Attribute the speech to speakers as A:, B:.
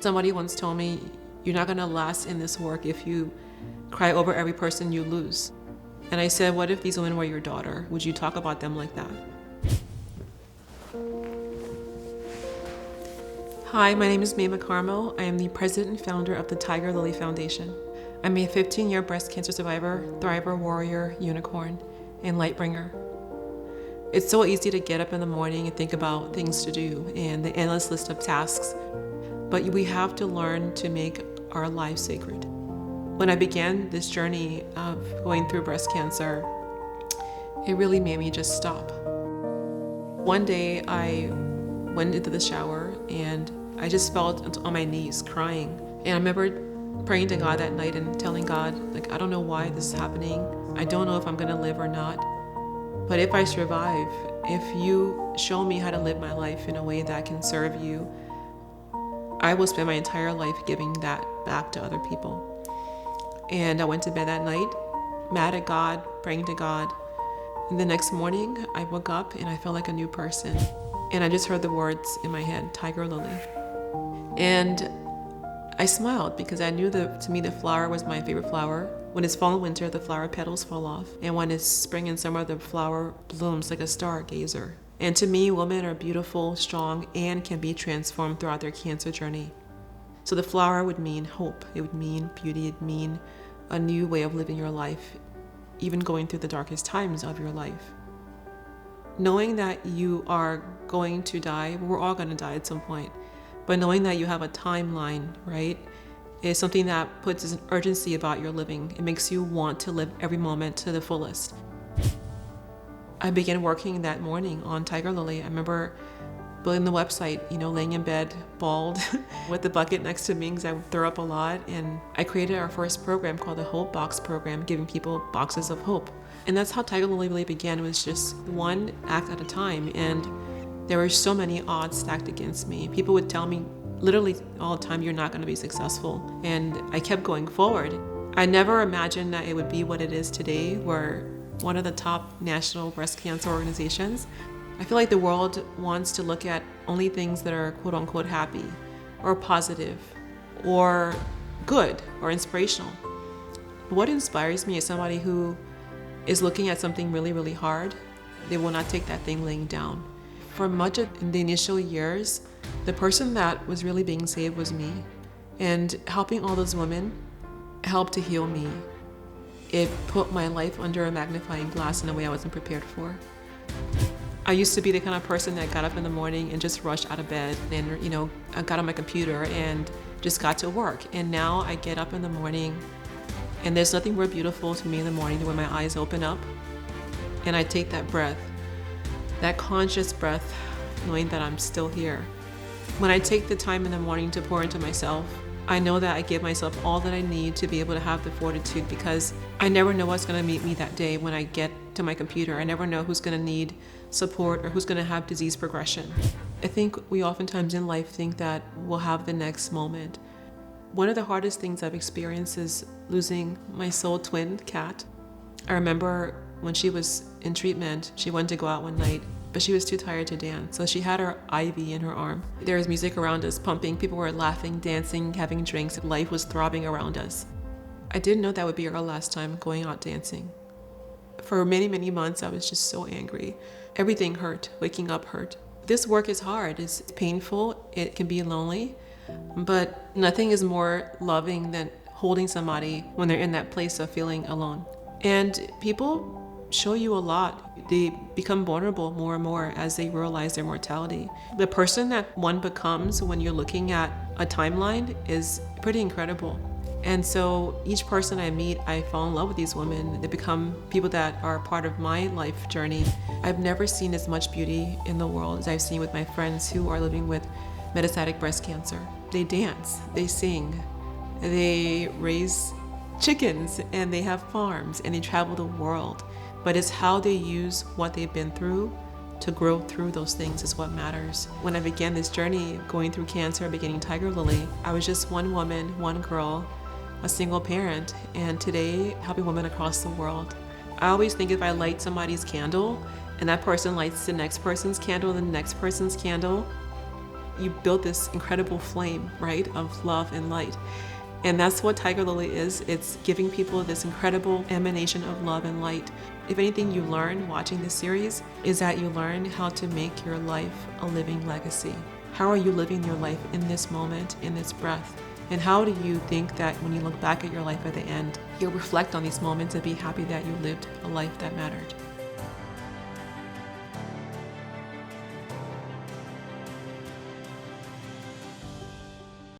A: Somebody once told me, you're not gonna last in this work if you cry over every person you lose. And I said, what if these women were your daughter? Would you talk about them like that? Hi, my name is Maimah Karmo. I am the president and founder of the Tigerlily Foundation. I'm a 15-year breast cancer survivor, thriver, warrior, unicorn, and light bringer. It's so easy to get up in the morning and think about things to do and the endless list of tasks, but we have to learn to make our lives sacred. When I began this journey of going through breast cancer, it really made me just stop. One day I went into the shower and I just fell on my knees crying. And I remember praying to God that night and telling God, I don't know why this is happening. I don't know if I'm gonna live or not. But if I survive, if you show me how to live my life in a way that can serve you, I will spend my entire life giving that back to other people. And I went to bed that night, mad at God, praying to God. And the next morning, I woke up and I felt like a new person. And I just heard the words in my head, Tigerlily. And I smiled because I knew that to me the flower was my favorite flower. When it's fall and winter, the flower petals fall off. And when it's spring and summer, the flower blooms like a stargazer. And to me, women are beautiful, strong, and can be transformed throughout their cancer journey. So the flower would mean hope. It would mean beauty. It would mean a new way of living your life, even going through the darkest times of your life. Knowing that you are going to die, we're all going to die at some point, but knowing that you have a timeline, right, is something that puts an urgency about your living. It makes you want to live every moment to the fullest. I began working that morning on Tigerlily. I remember building the website, laying in bed, bald, with the bucket next to me because I would throw up a lot. And I created our first program called the Hope Box program, giving people boxes of hope. And that's how Tigerlily really began. It was just one act at a time. And there were so many odds stacked against me. People would tell me literally all the time, you're not going to be successful. And I kept going forward. I never imagined that it would be what it is today. We're one of the top national breast cancer organizations. I feel like the world wants to look at only things that are quote unquote happy or positive or good or inspirational. What inspires me is somebody who is looking at something really, really hard. They will not take that thing laying down. For much of the initial years, the person that was really being saved was me. And helping all those women helped to heal me. It put my life under a magnifying glass in a way I wasn't prepared for. I used to be the kind of person that got up in the morning and just rushed out of bed and, I got on my computer and just got to work. And now I get up in the morning and there's nothing more beautiful to me in the morning than when my eyes open up and I take that breath, that conscious breath, knowing that I'm still here. When I take the time in the morning to pour into myself, I know that I give myself all that I need to be able to have the fortitude because I never know what's going to meet me that day when I get to my computer. I never know who's going to need support or who's going to have disease progression. I think we oftentimes in life think that we'll have the next moment. One of the hardest things I've experienced is losing my soul twin cat. I remember when she was in treatment, she wanted to go out one night, but she was too tired to dance. So she had her IV in her arm. There was music around us pumping. People were laughing, dancing, having drinks. Life was throbbing around us. I didn't know that would be our last time going out dancing. For many, many months, I was just so angry. Everything hurt. Waking up hurt. This work is hard. It's painful. It can be lonely. But nothing is more loving than holding somebody when they're in that place of feeling alone. And people show you a lot. They become vulnerable more and more as they realize their mortality. The person that one becomes when you're looking at a timeline is pretty incredible. And so each person I meet, I fall in love with these women. They become people that are part of my life journey. I've never seen as much beauty in the world as I've seen with my friends who are living with metastatic breast cancer. They dance, they sing, they raise chickens, and they have farms, and they travel the world. But it's how they use what they've been through to grow through those things is what matters. When I began this journey going through cancer, beginning Tigerlily, I was just one woman, one girl, a single parent, and today helping women across the world. I always think if I light somebody's candle and that person lights the next person's candle, the next person's candle, you build this incredible flame, right, of love and light. And that's what Tigerlily is. It's giving people this incredible emanation of love and light. If anything you learn watching this series is that you learn how to make your life a living legacy. How are you living your life in this moment, in this breath? And how do you think that when you look back at your life at the end, you'll reflect on these moments and be happy that you lived a life that mattered?